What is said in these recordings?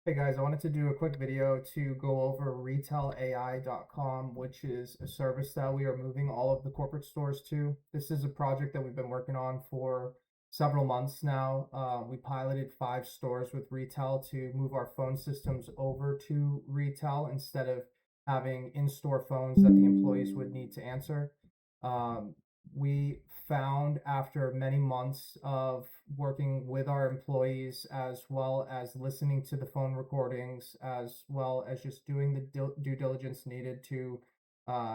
Hey guys, I wanted to do a quick video to go over RetellAI.com, which is a service that we are moving all of the corporate stores to. This is a project that we've been working on for several months now. We piloted 5 stores with Retell to move our phone systems over to Retell instead of having in-store phones that the employees would need to answer. Um, we found after many months of working with our employees, as well as listening to the phone recordings, as well as just doing the due diligence needed to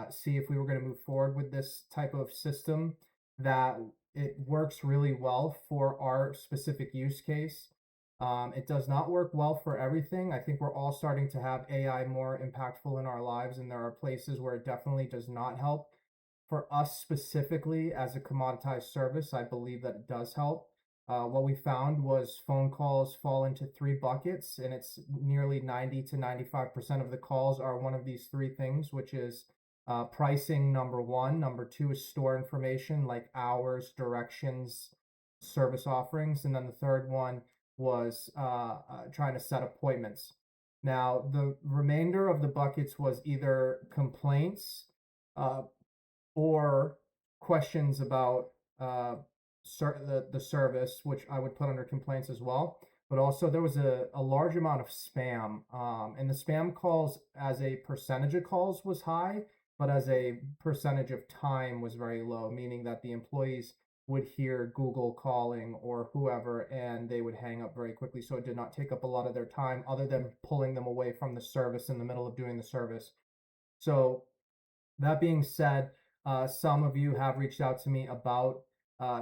see if we were going to move forward with this type of system, that it works really well for our specific use case. It does not work well for everything. I think we're all starting to have AI more impactful in our lives, and there are places where it definitely does not help. For us specifically as a commoditized service, I believe that it does help. What we found was phone calls fall into 3 buckets, and it's nearly 90 to 95% of the calls are one of these 3 things, which is pricing, number one. Number two is store information like hours, directions, service offerings. And then the third one was trying to set appointments. Now, the remainder of the buckets was either complaints, uh, or questions about uh, the service, which I would put under complaints as well. But also there was a large amount of spam, and the spam calls as a percentage of calls was high, but as a percentage of time was very low, meaning that the employees would hear Google calling or whoever, and they would hang up very quickly. So it did not take up a lot of their time other than pulling them away from the service in the middle of doing the service. So that being said, some of you have reached out to me about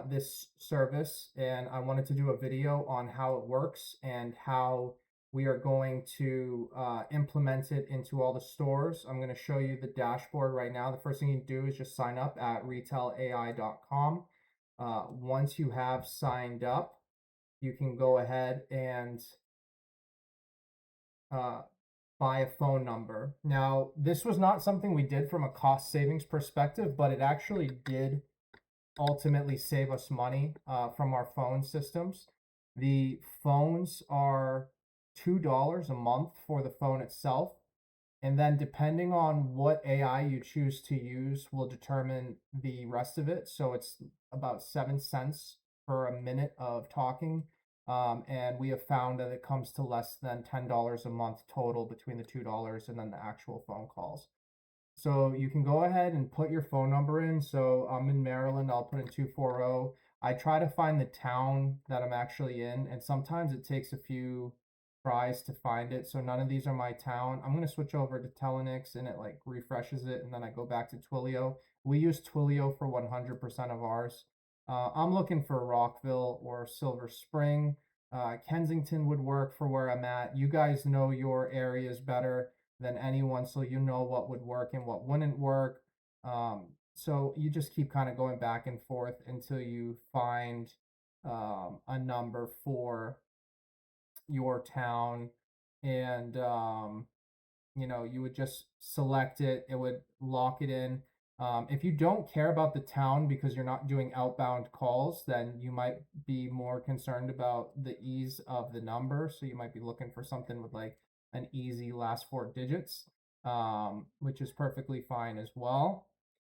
this service, and I wanted to do a video on how it works and how we are going to implement it into all the stores. I'm going to show you the dashboard right now. The first thing you do is just sign up at retellai.com. Once you have signed up, you can go ahead and uh, by a phone number. Now, this was not something we did from a cost savings perspective, but it actually did ultimately save us money from our phone systems. The phones are $2 a month for the phone itself. And then depending on what AI you choose to use will determine the rest of it. So it's about 7 cents for a minute of talking. And we have found that it comes to less than $10 a month total between the $2 and then the actual phone calls. So you can go ahead and put your phone number in. So I'm in Maryland, I'll put in 240. I try to find the town that I'm actually in, and sometimes it takes a few tries to find it. So none of these are my town. I'm going to switch over to Telenix and it like refreshes it, and then I go back to Twilio. We use Twilio for 100% of ours. I'm looking for Rockville or Silver Spring. Kensington would work for where I'm at. You guys know your areas better than anyone, so you know what would work and what wouldn't work. So you just keep kind of going back and forth until you find a number for your town, and you would just select it. It would lock it in. If you don't care about the town because you're not doing outbound calls, then you might be more concerned about the ease of the number. So you might be looking for something with like an easy last 4 digits, which is perfectly fine as well.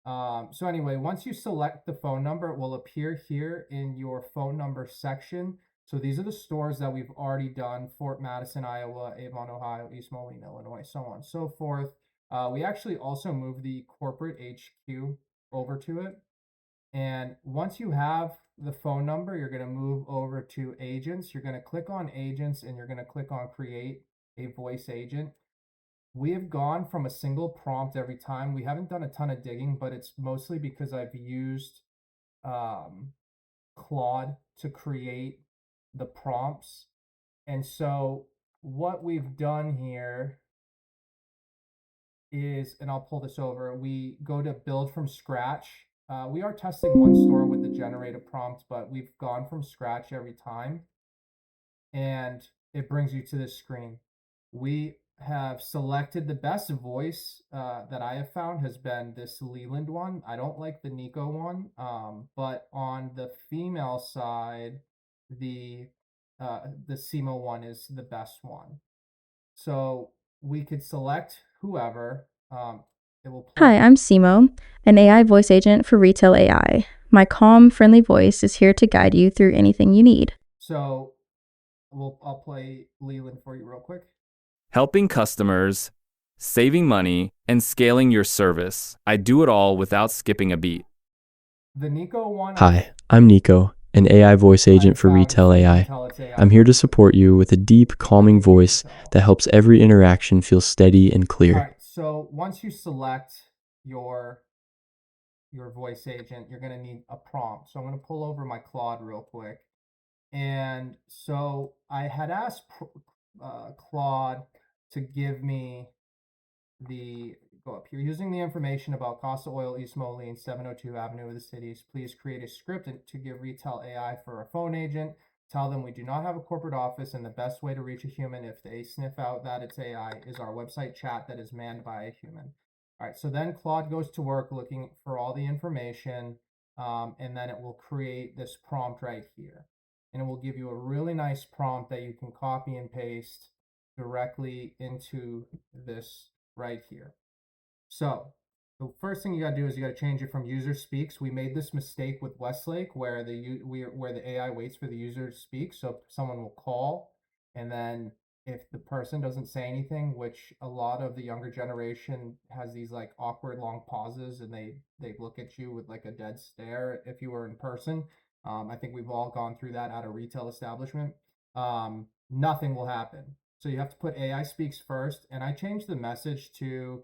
So anyway, once you select the phone number, it will appear here in your phone number section. So these are the stores that we've already done: Fort Madison, Iowa; Avon, Ohio; East Moline, Illinois, so on and so forth. We actually also moved the corporate HQ over to it. And once you have the phone number, you're going to move over to agents. You're going to click on agents and you're going to click on create a voice agent. We have gone from a single prompt every time. We haven't done a ton of digging, but it's mostly because I've used um, Claude to create the prompts. And so what we've done here is, and I'll pull this over, we go to build from scratch. We are testing one store with the generated prompt, but we've gone from scratch every time. And it brings you to this screen. We have selected the best voice that I have found has been this Leland one. I don't like the Nico one, but on the female side, the the Simo one is the best one. So we could select whoever. It will play. Hi, I'm Simo, an AI voice agent for Retell AI. My calm, friendly voice is here to guide you through anything you need. So I'll play Leland for you real quick. Helping customers, saving money, and scaling your service. I do it all without skipping a beat. The Nico one. Hi, I'm Nico, an AI voice agent for Retell AI. I'm here to support you with a deep, calming voice that helps every interaction feel steady and All clear. right. So once you select your voice agent, you're gonna need a prompt. So I'm gonna pull over my Claude real quick. And so I had asked Claude to give me go up here, using the information about Costa Oil, East Moline, 702 Avenue of the Cities. Please create a script to give Retell AI for a phone agent. Tell them we do not have a corporate office, and the best way to reach a human if they sniff out that it's AI is our website chat that is manned by a human. All right, so then Claude goes to work looking for all the information, and then it will create this prompt right here. And it will give you a really nice prompt that you can copy and paste directly into this right here. So the first thing you got to do is you got to change it from user speaks. We made this mistake with Westlake where the AI waits for the user to speak. So someone will call, and then if the person doesn't say anything, which a lot of the younger generation has these like awkward long pauses, and they look at you with like a dead stare if you were in person. I think we've all gone through that at a retail establishment. Nothing will happen. So you have to put AI speaks first, and I changed the message to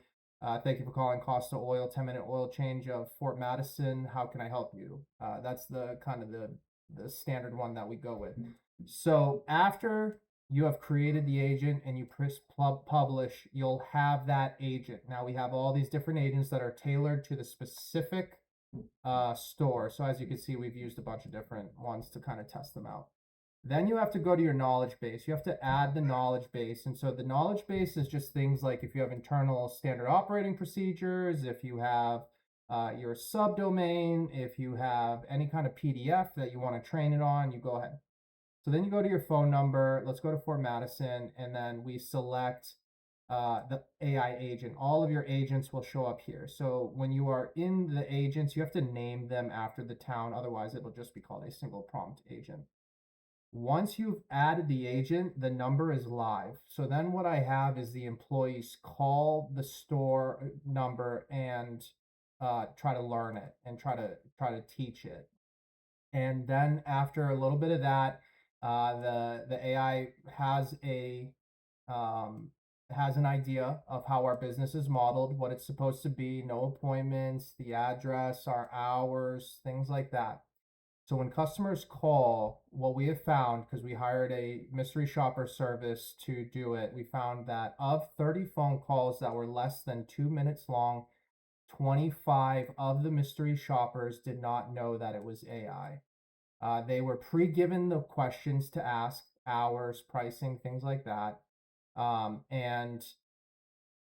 thank you for calling Costa Oil, 10-minute oil change of Fort Madison. How can I help you? That's the kind of the standard one that we go with. So after you have created the agent and you press publish, you'll have that agent. Now we have all these different agents that are tailored to the specific store. So as you can see, we've used a bunch of different ones to kind of test them out. Then you have to go to your knowledge base. You have to add the knowledge base. And so the knowledge base is just things like if you have internal standard operating procedures, if you have your subdomain, if you have any kind of PDF that you want to train it on, you go ahead. So then you go to your phone number. Let's go to Fort Madison, and then we select the AI agent. All of your agents will show up here. So when you are in the agents, you have to name them after the town. Otherwise, it'll just be called a single prompt agent. Once you've added the agent, the number is live. So then what I have is the employees call the store number and try to learn it and try to teach it. And then after a little bit of that, the AI has an idea of how our business is modeled, what it's supposed to be, no appointments, the address, our hours, things like that. So when customers call, what we have found, because we hired a mystery shopper service to do it, we found that of 30 phone calls that were less than 2 minutes long, 25 of the mystery shoppers did not know that it was AI. They were pre-given the questions to ask, hours, pricing, things like that. And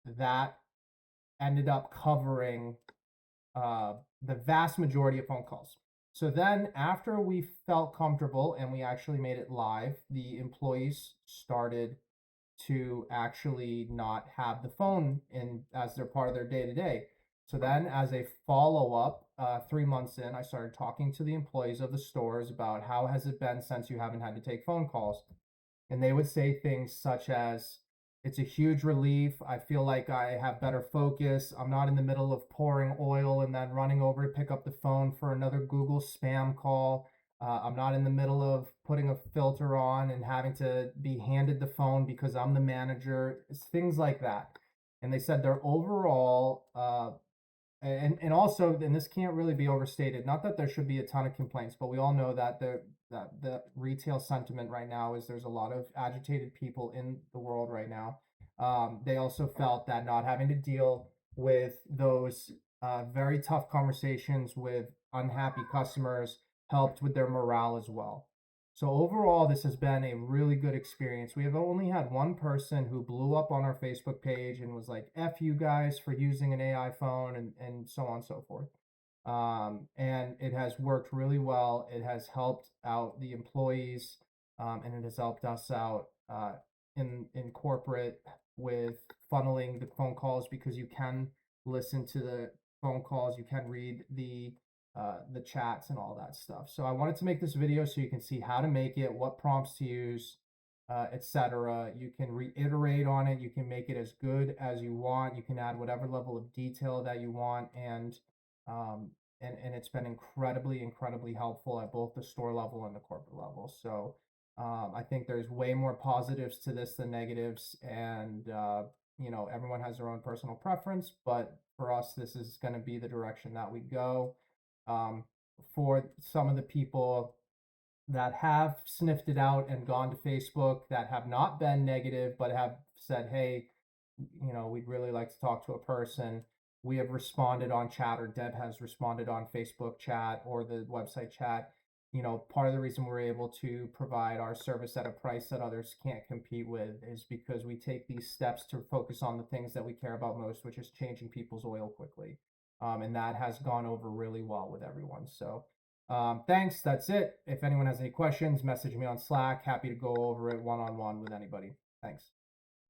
that ended up covering the vast majority of phone calls. So then after we felt comfortable and we actually made it live, the employees started to actually not have the phone in as their part of their day to day. So then as a follow-up, 3 months in, I started talking to the employees of the stores about how has it been since you haven't had to take phone calls. And they would say things such as, it's a huge relief. I feel like I have better focus. I'm not in the middle of pouring oil and then running over to pick up the phone for another Google spam call. I'm not in the middle of putting a filter on and having to be handed the phone because I'm the manager. It's things like that. And they said their overall and also, and this can't really be overstated, not that there should be a ton of complaints, but we all know that the retail sentiment right now is there's a lot of agitated people in the world right now. They also felt that not having to deal with those very tough conversations with unhappy customers helped with their morale as well. So overall, this has been a really good experience. We have only had one person who blew up on our Facebook page and was like, F you guys for using an AI phone, and so on and so forth. And it has worked really well. It has helped out the employees, and it has helped us out in corporate with funneling the phone calls, because you can listen to the phone calls, you can read the chats and all that stuff. So I wanted to make this video so you can see how to make it, what prompts to use, etc. You can reiterate on it. You can make it as good as you want. You can add whatever level of detail that you want, and it's been incredibly helpful at both the store level and the corporate level. So I think there's way more positives to this than negatives, and everyone has their own personal preference, but for us, this is going to be the direction that we go. For some of the people that have sniffed it out and gone to Facebook, that have not been negative but have said, hey, we'd really like to talk to a person, we have responded on chat, or Deb has responded on Facebook chat or the website chat. Part of the reason we're able to provide our service at a price that others can't compete with is because we take these steps to focus on the things that we care about most, which is changing people's oil quickly. And that has gone over really well with everyone. So thanks. That's it. If anyone has any questions, message me on Slack. Happy to go over it one-on-one with anybody. Thanks.